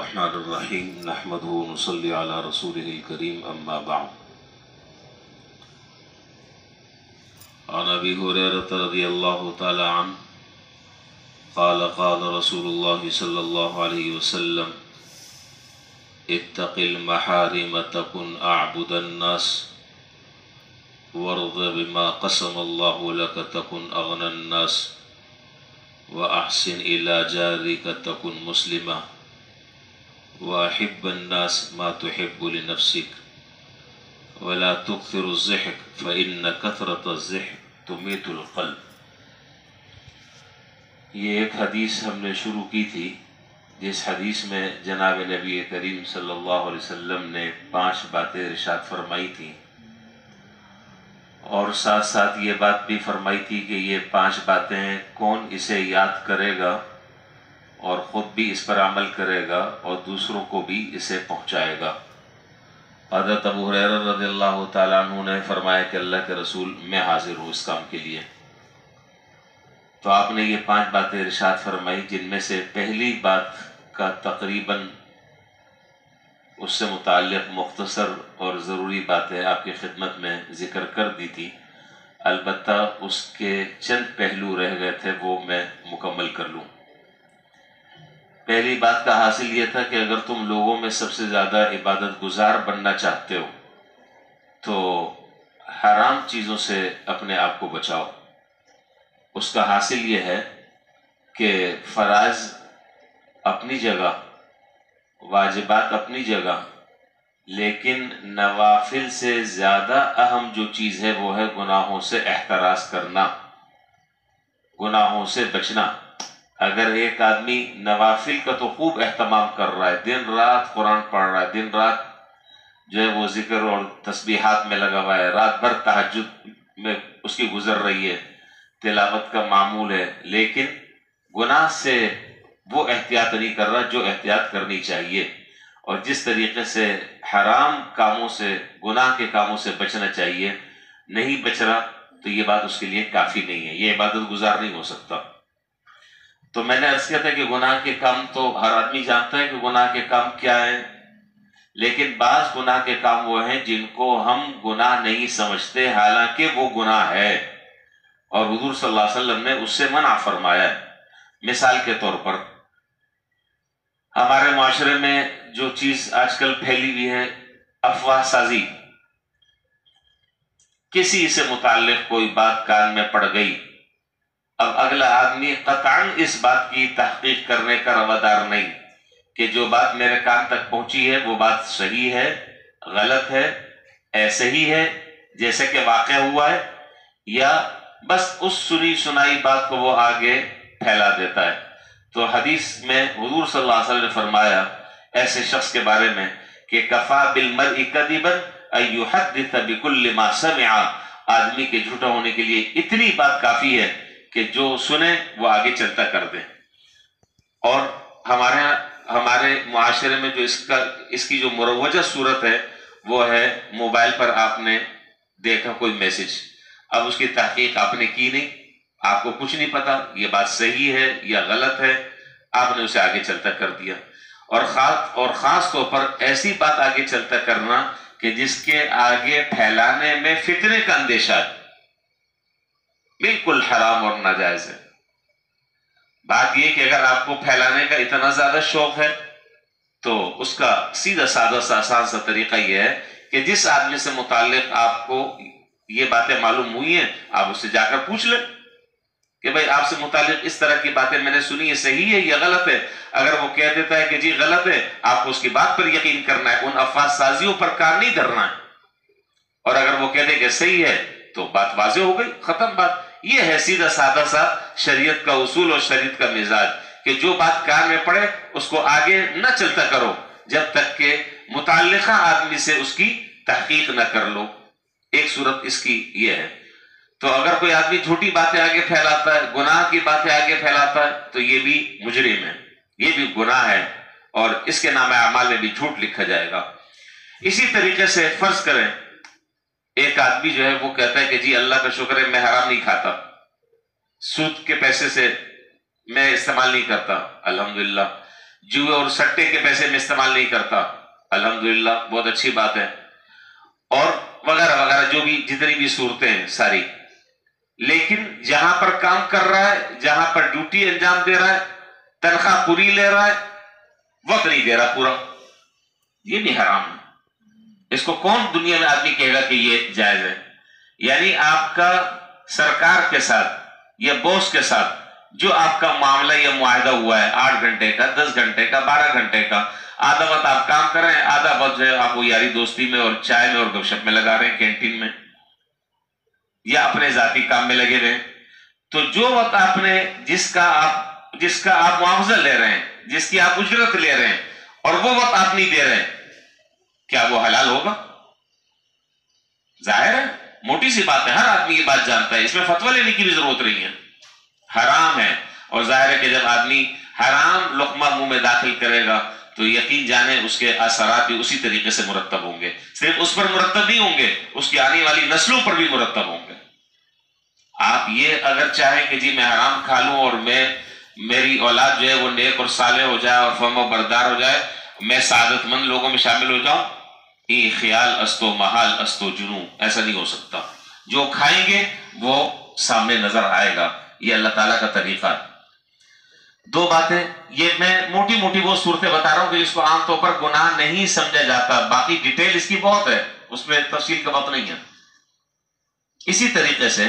الرحمن الرحیم نحمدہ ونصلی علی رسولہ الکریم اما بعد عن ابی ہریرہ رضی اللہ تعالی عنہ قال قال رسول اللہ صلی اللہ علیہ وسلم اتق المحارم تکن اعبد الناس وارض بما قسم اللہ لک تکن اغنى الناس وأحسن إلى جارك تكن مسلما وأحب الناس ما تحب لنفسك ولا تكثر الضحك فإن كثرة الضحك تميت القلب۔ یہ ایک حدیث ہم نے شروع کی تھی جس حدیث میں جناب نبی کریم صلی اللہ علیہ وسلم نے 5 باتیں ارشاد فرمائی تھیں، اور ساتھ ساتھ یہ بات بھی فرمائی تھی کہ یہ 5 باتیں کون اسے یاد کرے گا اور خود بھی اس پر عمل کرے گا اور دوسروں کو بھی اسے پہنچائے گا۔ حضرت ابو ہریرہ رضی اللہ تعالیٰ عنہ نے فرمایا کہ اللہ کے رسول میں حاضر ہوں اس کام کے لیے۔ تو آپ نے یہ 5 باتیں ارشاد فرمائی، جن میں سے پہلی بات کا تقریباً اس سے متعلق مختصر اور ضروری باتیں آپ کی خدمت میں ذکر کر دی تھی، البتہ اس کے چند پہلو رہ گئے تھے، وہ میں مکمل کر لوں۔ پہلی بات کا حاصل یہ تھا کہ اگر تم لوگوں میں سب سے زیادہ عبادت گزار بننا چاہتے ہو تو حرام چیزوں سے اپنے آپ کو بچاؤ۔ اس کا حاصل یہ ہے کہ فرائض اپنی جگہ، واجبات اپنی جگہ، لیکن نوافل سے زیادہ اہم جو چیز ہے وہ ہے گناہوں سے احتراز کرنا، گناہوں سے بچنا۔ اگر ایک آدمی نوافل کا تو خوب اہتمام کر رہا ہے، دن رات قرآن پڑھ رہا ہے، دن رات جو ہے وہ ذکر اور تسبیحات میں لگا ہوا ہے، رات بھر تہجد میں اس کی گزر رہی ہے، تلاوت کا معمول ہے، لیکن گناہ سے وہ احتیاط نہیں کر رہا جو احتیاط کرنی چاہیے، اور جس طریقے سے حرام کاموں سے، گناہ کے کاموں سے بچنا چاہیے نہیں بچ رہا، تو یہ بات اس کے لیے کافی نہیں ہے، یہ عبادت گزار نہیں ہو سکتا۔ تو میں نے عرض کیا تھا کہ گناہ کے کام تو ہر آدمی جانتا ہے کہ گناہ کے کام کیا ہیں، لیکن بعض گناہ کے کام وہ ہیں جن کو ہم گناہ نہیں سمجھتے حالانکہ وہ گناہ ہے، اور حضور صلی اللہ علیہ وسلم نے اس سے منع فرمایا ہے۔ مثال کے طور پر ہمارے معاشرے میں جو چیز آج کل پھیلی ہوئی ہے، افواہ سازی، کسی سے متعلق کوئی بات کان میں پڑ گئی، اب اگلا آدمی قطعاً اس بات کی تحقیق کرنے کا روادار نہیں کہ جو بات میرے کان تک پہنچی ہے وہ بات صحیح ہے، غلط ہے، ایسے ہی ہے جیسے کہ واقع ہوا ہے، یا بس اس سنی سنائی بات کو وہ آگے پھیلا دیتا ہے۔ تو حدیث میں حضور صلی اللہ علیہ وسلم نے فرمایا ایسے شخص کے بارے میں کہ کفا بالمرء کذبا ان یحدث بکل ما سمع، آدمی کے جھوٹا ہونے کے لیے اتنی بات کافی ہے کہ جو سنے وہ آگے چلتا کر دے۔ اور ہمارے معاشرے میں جو اس کی جو مروجہ صورت ہے وہ ہے موبائل پر آپ نے دیکھا کوئی میسج، اب اس کی تحقیق آپ نے کی نہیں، آپ کو کچھ نہیں پتا یہ بات صحیح ہے یا غلط ہے، آپ نے اسے آگے چلتا کر دیا۔ اور خاص طور پر ایسی بات آگے چلتا کرنا کہ جس کے آگے پھیلانے میں فتنے کا اندیشہ ہے، بالکل حرام اور ناجائز ہے۔ بات یہ کہ اگر آپ کو پھیلانے کا اتنا زیادہ شوق ہے تو اس کا سیدھا سادہ سا آسان سا طریقہ یہ ہے کہ جس آدمی سے متعلق آپ کو یہ باتیں معلوم ہوئی ہیں آپ اس سے جا کر پوچھ لیں کہ بھائی آپ سے متعلق اس طرح کی باتیں میں نے سنی، یہ صحیح ہے یا غلط ہے؟ اگر وہ کہہ دیتا ہے کہ جی غلط ہے، آپ کو اس کی بات پر یقین کرنا ہے، ان افواہ سازیوں پر کار نہیں دھرنا ہے، اور اگر وہ کہہ دے کہ صحیح ہے تو بات واضح ہو گئی، ختم بات۔ یہ ہے سیدھا سادہ سا شریعت کا اصول اور شریعت کا مزاج کہ جو بات کار میں پڑے اس کو آگے نہ چلتا کرو جب تک کہ متعلقہ آدمی سے اس کی تحقیق نہ کر لو۔ ایک صورت اس کی یہ ہے۔ تو اگر کوئی آدمی جھوٹی باتیں آگے پھیلاتا ہے، گناہ کی باتیں آگے پھیلاتا ہے تو یہ بھی مجرم ہے، یہ بھی گناہ ہے، اور اس کے نام اعمال میں بھی جھوٹ لکھا جائے گا۔ اسی طریقے سے فرض کریں ایک آدمی جو ہے وہ کہتا ہے کہ جی اللہ کا شکر ہے میں حرام نہیں کھاتا، سود کے پیسے سے میں استعمال نہیں کرتا، الحمدللہ، جوئے اور سٹے کے پیسے میں استعمال نہیں کرتا، الحمدللہ بہت اچھی بات ہے، اور وغیرہ وغیرہ جو بھی جتنی بھی صورتیں ہیں ساری. لیکن جہاں پر کام کر رہا ہے، جہاں پر ڈیوٹی انجام دے رہا ہے، تنخواہ پوری لے رہا ہے، وقت نہیں دے رہا پورا، یہ بھی حرام ہے. اس کو کون دنیا میں آدمی کہے گا کہ یہ جائز ہے؟ یعنی آپ کا سرکار کے ساتھ یا باس کے ساتھ جو آپ کا معاملہ یا معاہدہ ہوا ہے 8 گھنٹے کا، 10 گھنٹے کا، 12 گھنٹے کا، آدھا وقت آپ کام کر رہے ہیں، آدھا وقت جو ہے آپ وہ یاری دوستی میں اور چائے میں اور گپ شپ میں لگا رہے ہیں، کینٹین میں یا اپنے ذاتی کام میں لگے رہے. تو جو وقت آپ نے جس کا آپ معاوضہ لے رہے ہیں، جس کی آپ اجرت لے رہے ہیں، اور وہ وقت آپ نہیں دے رہے ہیں، کیا وہ حلال ہوگا؟ ظاہر ہے، موٹی سی بات ہے، ہر آدمی یہ بات جانتا ہے، اس میں فتویٰ لینے کی بھی ضرورت نہیں ہے. حرام ہے، اور ظاہر ہے کہ جب آدمی حرام لقمہ منہ میں داخل کرے گا تو یقین جانے اس کے اثرات بھی اسی طریقے سے مرتب ہوں گے. صرف اس پر مرتب نہیں ہوں گے، اس کی آنے والی نسلوں پر بھی مرتب ہوں گے. آپ یہ اگر چاہیں کہ جی میں حرام کھا لوں اور میری اولاد جو ہے وہ نیک اور صالح ہو جائے اور فرما بردار ہو جائے، میں سعادت مند لوگوں میں شامل ہو جاؤں، یہ خیال است و محال است و جنوں، ایسا نہیں ہو سکتا. جو کھائیں گے وہ سامنے نظر آئے گا، یہ اللہ تعالیٰ کا طریقہ ہے. 2 باتیں، یہ میں موٹی موٹی وہ صورتیں بتا رہا ہوں کہ جس کو عام طور پر گناہ نہیں سمجھا جاتا، باقی ڈیٹیل اس کی بہت ہے، اس میں تفصیل کا وقت نہیں ہے. اسی طریقے سے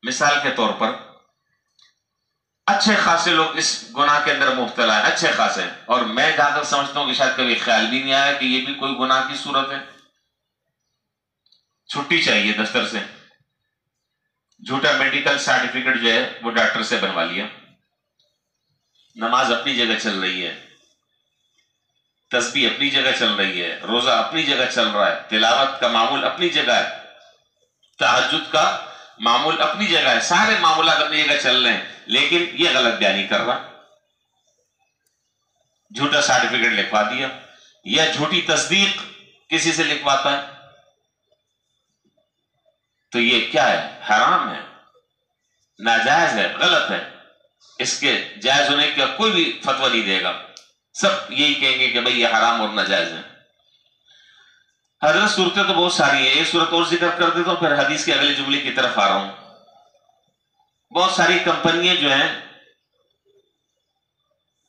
مثال کے طور پر اچھے خاصے لوگ اس گناہ کے اندر مبتلا ہیں، اچھے خاصے، اور میں جہاں تک سمجھتا ہوں کہ شاید کبھی خیال بھی نہیں آیا کہ یہ بھی کوئی گناہ کی صورت ہے. چھٹی چاہیے دفتر سے، جھوٹا میڈیکل سرٹیفکیٹ جو ہے وہ ڈاکٹر سے بنوا لیا، نماز اپنی جگہ چل رہی ہے، تسبیح اپنی جگہ چل رہی ہے، روزہ اپنی جگہ چل رہا ہے، تلاوت کا معمول اپنی جگہ ہے، تہجد کا معمول اپنی جگہ ہے، سارے معمولات اپنی جگہ چل رہے ہیں، لیکن یہ غلط بیانی کر رہا، جھوٹا سرٹیفکیٹ لکھوا دیا یا جھوٹی تصدیق کسی سے لکھواتا ہے، تو یہ کیا ہے؟ حرام ہے، ناجائز ہے، غلط ہے. اس کے جائز ہونے کا کوئی بھی فتویٰ نہیں دے گا، سب یہی کہیں گے کہ بھئی یہ حرام اور ناجائز ہے. حضرت صورتیں تو بہت ساری ہیں، ایک صورت اور ذکر کر دیتا ہوں، پھر حدیث کے اگلے جملے کی طرف آ رہا ہوں. بہت ساری کمپنیاں جو ہیں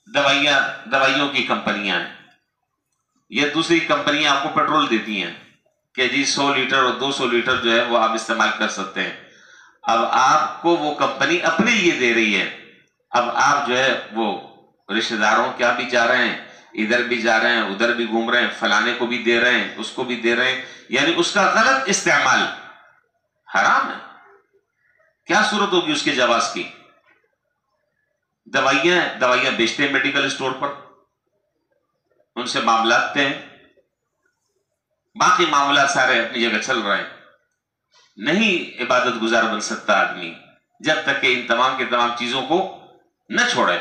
دوائیوں کی کمپنیاں ہیں، یہ دوسری کمپنیاں آپ کو پیٹرول دیتی ہیں کہ جی 100 لیٹر اور 200 لیٹر جو ہے وہ آپ استعمال کر سکتے ہیں. اب آپ کو وہ کمپنی اپنے لیے دے رہی ہے، اب آپ جو ہے وہ رشتہ داروں کیا بھی جا رہے ہیں، ادھر بھی جا رہے ہیں، ادھر بھی گھوم رہے ہیں، فلانے کو بھی دے رہے ہیں، اس کو بھی دے رہے ہیں، یعنی اس کا غلط استعمال حرام ہے. کیا صورت ہوگی اس کے جواز کی؟ دوائیاں بیچتے ہیں میڈیکل اسٹور پر، ان سے معاملات ہیں، باقی معاملات سارے اپنی جگہ چل رہے ہیں. نہیں عبادت گزار بن سکتا آدمی جب تک کہ ان تمام کے تمام چیزوں کو نہ چھوڑے.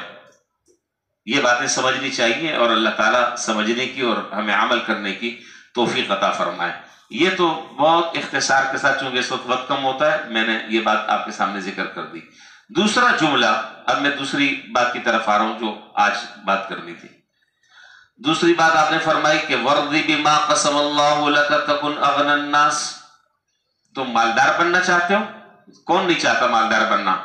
یہ باتیں سمجھنی چاہیے، اور اللہ تعالیٰ سمجھنے کی اور ہمیں عمل کرنے کی توفیق عطا فرمائے. یہ تو بہت اختصار کے ساتھ، چونکہ اس وقت کم ہوتا ہے، میں نے یہ بات آپ کے سامنے ذکر کر دی. دوسرا جملہ، اب میں دوسری بات کی طرف آ رہا ہوں جو آج بات کرنی تھی. دوسری بات آپ نے فرمائی کہ وَرْضِ بِمَا قَسَمَ اللَّهُ لَكَ تَكُنْ أَغْنَى النَّاسِ. تم مالدار بننا چاہتے ہو؟ کون نہیں چاہتا مالدار بننا؟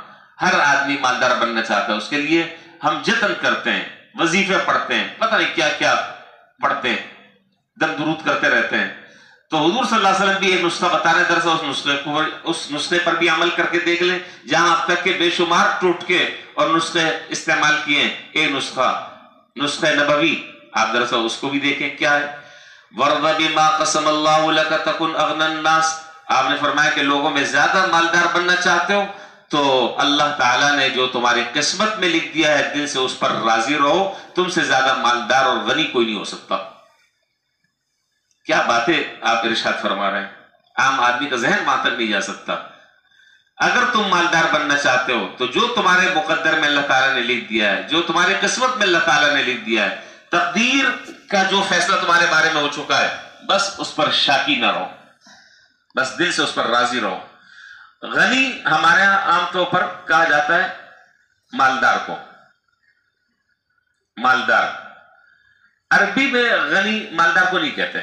ہر آدمی مالدار بننا چاہتا ہے. اس کے لیے ہم جتن کرتے ہیں، وظیفے پڑھتے ہیں، پتہ نہیں کیا کیا پڑھتے ہیں، دم درود کرتے رہتے ہیں. تو حضور صلی اللہ علیہ وسلم بھی ایک نسخہ بتا رہے ہیں، دراصل اس نسخے پر بھی عمل کر کے دیکھ لیں، جہاں اب تک کے بے شمار ٹوٹ کے اور نسخے استعمال کیے ہیں. ایک نسخہ نبوی، آپ دراصل اس کو بھی دیکھیں کیا ہے. وَرْضَ بِمَا قَسَمَ اللَّهُ لَكَ تَكُنْ أَغْنَى النَّاسِ. آپ نے فرمایا کہ لوگوں میں زیادہ مالدار بننا چاہتے ہو تو اللہ تعالیٰ نے جو تمہاری قسمت میں لکھ دیا ہے دل سے اس پر راضی رہو. تم سے زیادہ مالدار اور غنی کوئی نہیں ہو سکتا. کیا باتیں آپ ارشاد فرما رہے ہیں، عام آدمی کا ذہن وہاں تک نہیں جا سکتا. اگر تم مالدار بننا چاہتے ہو تو جو تمہارے مقدر میں اللہ تعالیٰ نے لکھ دیا ہے، جو تمہاری قسمت میں اللہ تعالیٰ نے لکھ دیا ہے، تقدیر کا جو فیصلہ تمہارے بارے میں ہو چکا ہے، بس اس پر شاکی نہ رہو، بس دل سے اس پر راضی رہو. غنی ہمارے یہاں عام طور پر کہا جاتا ہے مالدار کو، مالدار. عربی میں غنی مالدار کو نہیں کہتے.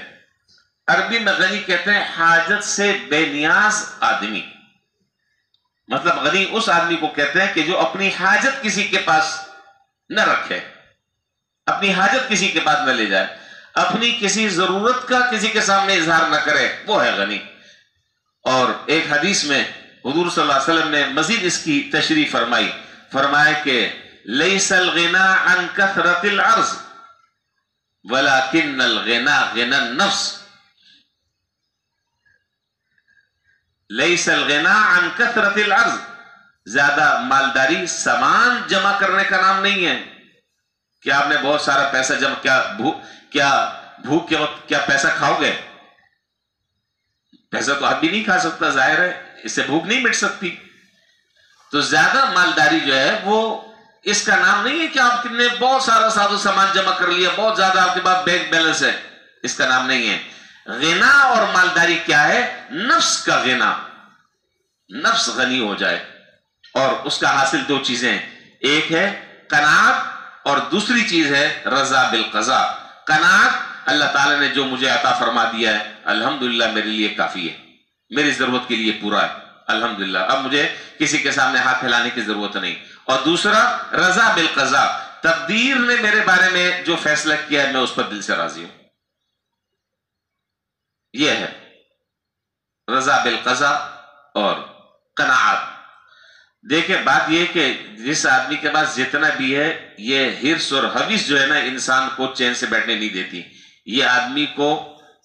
عربی میں غنی کہتے ہیں حاجت سے بے نیاز آدمی. مطلب غنی اس آدمی کو کہتے ہیں کہ جو اپنی حاجت کسی کے پاس نہ رکھے, اپنی حاجت کسی کے پاس نہ لے جائے, اپنی کسی ضرورت کا کسی کے سامنے اظہار نہ کرے, وہ ہے غنی. اور ایک حدیث میں حضور صلی اللہ علیہ وسلم نے مزید اس کی تشریح فرمائی, فرمایا کہ لیس الغنا عن کثرت العرض ولکن الغنا غنا النفس. لیس الغنا عن کثرت العرض, زیادہ مالداری سامان جمع کرنے کا نام نہیں ہے کہ آپ نے بہت سارا پیسہ جمع, کیا بھوک کے وقت کیا پیسہ کھاؤ گے؟ پیسہ تو آدمی نہیں کھا سکتا, ظاہر ہے اس سے بھوک نہیں مٹ سکتی. تو زیادہ مالداری جو ہے وہ اس کا نام نہیں ہے کہ آپ نے بہت سارا ساز و سامان جمع کر لیا, بہت زیادہ آپ کے پاس بینک بیلنس ہے, اس کا نام نہیں ہے. غنا اور مالداری کیا ہے؟ نفس کا غنا, نفس غنی ہو جائے. اور اس کا حاصل دو چیزیں, ایک ہے قناعت اور دوسری چیز ہے رضا بالقضاء. قناعت, اللہ تعالیٰ نے جو مجھے عطا فرما دیا ہے الحمدللہ میرے لیے کافی ہے, میری ضرورت کے لیے پورا ہے الحمدللہ, اب مجھے کسی کے سامنے ہاتھ پھیلانے کی ضرورت نہیں. اور دوسرا رضا بالقضاء, تقدیر نے میرے بارے میں جو فیصلہ کیا ہے میں اس پر دل سے راضی ہوں. یہ ہے رضا بالقضاء اور قناعت. دیکھیں بات یہ کہ جس آدمی کے پاس جتنا بھی ہے, یہ ہرس اور حوث جو ہے نا انسان کو چین سے بیٹھنے نہیں دیتی. یہ آدمی کو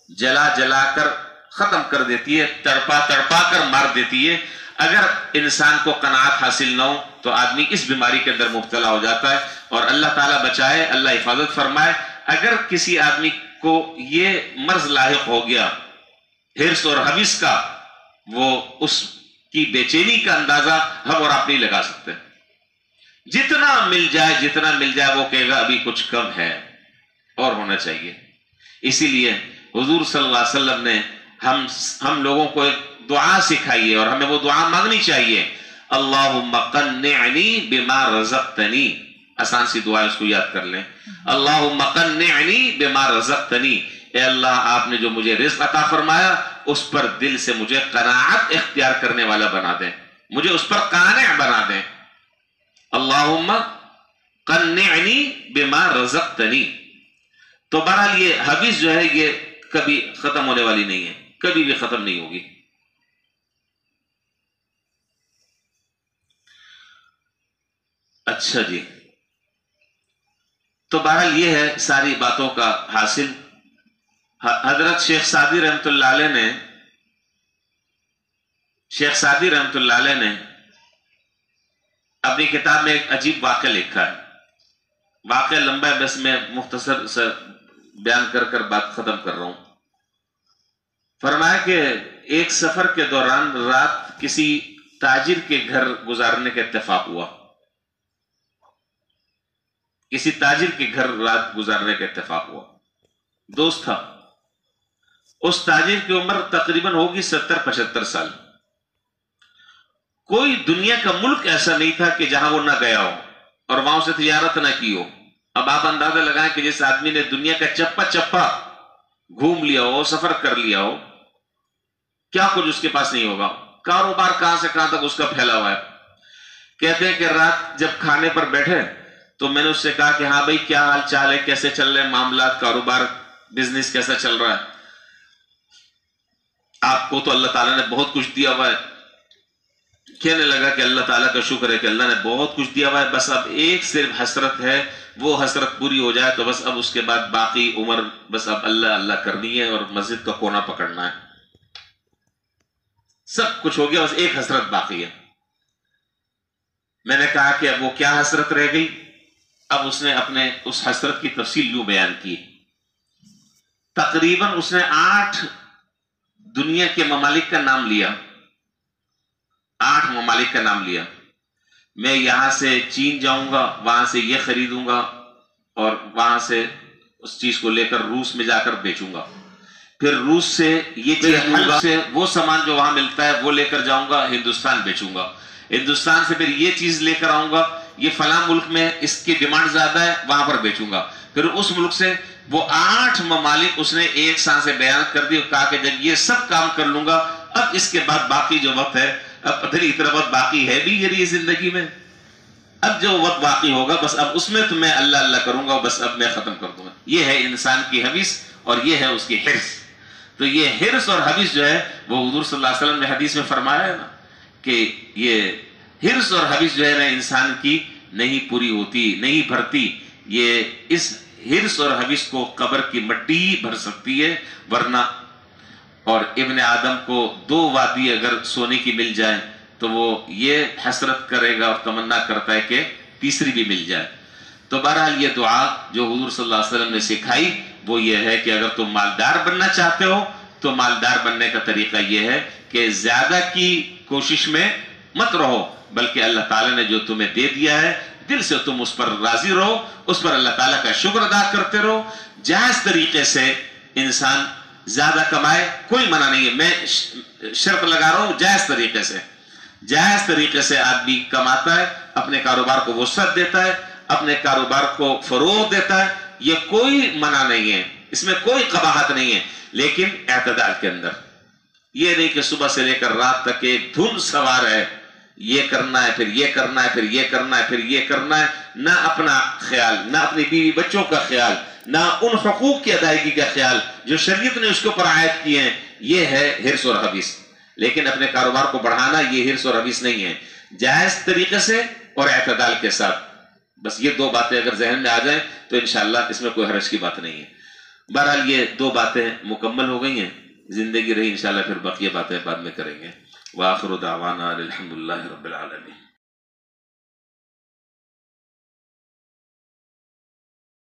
جلا جلا کر ختم کر دیتی ہے, تڑپا تڑپا کر مار دیتی ہے. اگر انسان کو قناعت حاصل نہ ہو تو آدمی اس بیماری کے اندر مبتلا ہو جاتا ہے. اور اللہ تعالیٰ بچائے, اللہ حفاظت فرمائے. اگر کسی آدمی کو یہ مرض لاحق ہو گیا ہرس اور حوث کا, وہ اس کی بے چینی کا اندازہ ہم اور آپ نہیں لگا سکتے. جتنا مل جائے وہ کہے گا ابھی کچھ کم ہے اور ہونا چاہیے. اسی لیے حضور صلی اللہ علیہ وسلم نے ہم لوگوں کو ایک دعا سکھائی ہے اور ہمیں وہ دعا مانگنی چاہیے. اللہم قنعنی بما رزقتنی, آسان سی دعا ہے, اس کو یاد کر لیں. اللہم قنعنی بما رزقتنی, اے اللہ آپ نے جو مجھے رزق عطا فرمایا اس پر دل سے مجھے قناعت اختیار کرنے والا بنا دیں, مجھے اس پر قانع بنا دیں. اللہم قنعنی بما رزقتنی. تو بہرحال یہ حوث جو ہے یہ کبھی ختم ہونے والی نہیں ہے, کبھی بھی ختم نہیں ہوگی. اچھا جی, تو بہرحال یہ ہے ساری باتوں کا حاصل. حضرت شیخ سعدی رحمت اللہ علیہ نے اپنی کتاب میں ایک عجیب واقعہ لکھا ہے. واقعہ لمبا ہے, بس میں مختصر سے بیان کر بات ختم کر رہا ہوں. فرمایا کہ ایک سفر کے دوران رات کسی تاجر کے گھر گزارنے کا اتفاق ہوا. کسی تاجر کے گھر رات گزارنے کا اتفاق ہوا. دوست تھا. اس تاجر کی عمر تقریباً ہوگی 70-75 سال. کوئی دنیا کا ملک ایسا نہیں تھا کہ جہاں وہ نہ گیا ہو اور وہاں سے تجارت نہ کی ہو. اب آپ اندازہ لگائیں کہ جس آدمی نے دنیا کا چپا چپا گھوم لیا ہو, سفر کر لیا ہو, کیا کچھ اس کے پاس نہیں ہوگا. کاروبار کہاں سے کہاں تک اس کا پھیلا ہوا ہے. کہتے ہیں کہ رات جب کھانے پر بیٹھے تو میں نے اس سے کہا کہ ہاں بھائی کیا حال چال ہے, کیسے چل رہے ہیں معاملات, کاروبار, بزنس کیسا چل رہا ہے. آپ کو تو اللہ تعالیٰ نے بہت کچھ دیا ہوا ہے. کہنے لگا کہ اللہ تعالیٰ کا شکر ہے کہ اللہ نے بہت کچھ دیا ہوا ہے, بس اب ایک صرف حسرت ہے, وہ حسرت پوری ہو جائے تو بس اب اس کے بعد باقی عمر بس اب اللہ اللہ کرنی ہے اور مسجد کا کونا پکڑنا ہے. سب کچھ ہو گیا, بس ایک حسرت باقی ہے. میں نے کہا کہ اب وہ کیا حسرت رہ گئی. اب اس نے اپنے اس حسرت کی تفصیل یوں بیان کی. تقریباً اس نے 8 دنیا کے ممالک کا نام لیا. 8 ممالک کا نام لیا. میں یہاں سے چین جاؤں گا, وہاں سے یہ خریدوں گا اور وہاں سے اس چیز کو لے کر روس میں جا کر بیچوں گا. پھر روس سے یہ چیز سے وہ سامان جو وہاں ملتا ہے وہ لے کر جاؤں گا, ہندوستان بیچوں گا. ہندوستان سے پھر یہ چیز لے کر آؤں گا, یہ فلاں ملک میں اس کی ڈیمانڈ زیادہ ہے وہاں پر بیچوں گا. پھر اس ملک سے وہ 8 ممالک اس نے ایک ساتھ سے بیان کر دی اور کہا کہ جب یہ سب کام کر لوں گا اب اس کے بعد باقی جو وقت ہے اب پتہ نہیں اتنا وقت باقی ہے بھی یہ زندگی میں, اب جو وقت باقی ہوگا بس اب اس میں تو میں اللہ اللہ کروں گا, بس اب میں ختم کر دوں گا. یہ ہے انسان کی حوث اور یہ ہے اس کی حرص. تو یہ حرص اور حوث جو ہے وہ حضور صلی اللہ علیہ وسلم نے حدیث میں فرمایا ہے نا کہ یہ حرص اور حوث جو ہے نا انسان کی نہیں پوری ہوتی, نہیں بھرتی. یہ اس حرص اور حوث کو قبر کی مٹی ہی بھر سکتی ہے, ورنہ اور ابن آدم کو 2 وادی اگر سونے کی مل جائے تو وہ یہ حسرت کرے گا اور تمنا کرتا ہے کہ تیسری بھی مل جائے. تو بہرحال یہ دعا جو حضور صلی اللہ علیہ وسلم نے سکھائی وہ یہ ہے کہ اگر تم مالدار بننا چاہتے ہو تو مالدار بننے کا طریقہ یہ ہے کہ زیادہ کی کوشش میں مت رہو, بلکہ اللہ تعالیٰ نے جو تمہیں دے دیا ہے دل سے تم اس پر راضی رہو, اس پر اللہ تعالیٰ کا شکر ادا کرتے رہو. جائز طریقے سے انسان زیادہ کمائے, کوئی منع نہیں ہے, میں شرط لگا رہا ہوں جائز طریقے سے. جائز طریقے سے آدمی کماتا ہے, اپنے کاروبار کو وسعت دیتا ہے, اپنے کاروبار کو فروغ دیتا ہے, یہ کوئی منع نہیں ہے, اس میں کوئی قباحت نہیں ہے, لیکن اعتدال کے اندر. یہ نہیں کہ صبح سے لے کر رات تک ایک دھن سوار ہے, یہ کرنا ہے پھر یہ کرنا ہے پھر یہ کرنا ہے پھر یہ کرنا ہے, نہ اپنا خیال, نہ اپنی بیوی بچوں کا خیال, نہ ان حقوق کی ادائیگی کا خیال جو شریعت نے اس کے اوپر عائد کیے ہیں. یہ ہے حرص اور حوث. لیکن اپنے کاروبار کو بڑھانا یہ حرص اور حوث نہیں ہے, جائز طریقے سے اور اعتدال کے ساتھ. بس یہ 2 باتیں اگر ذہن میں آ جائیں تو انشاءاللہ اس میں کوئی حرج کی بات نہیں ہے. بہرحال یہ 2 باتیں مکمل ہو گئی ہیں, زندگی رہی انشاءاللہ پھر بقیہ باتیں بعد میں کریں گے. وآخر دعوانا الحمدللہ رب العالمین.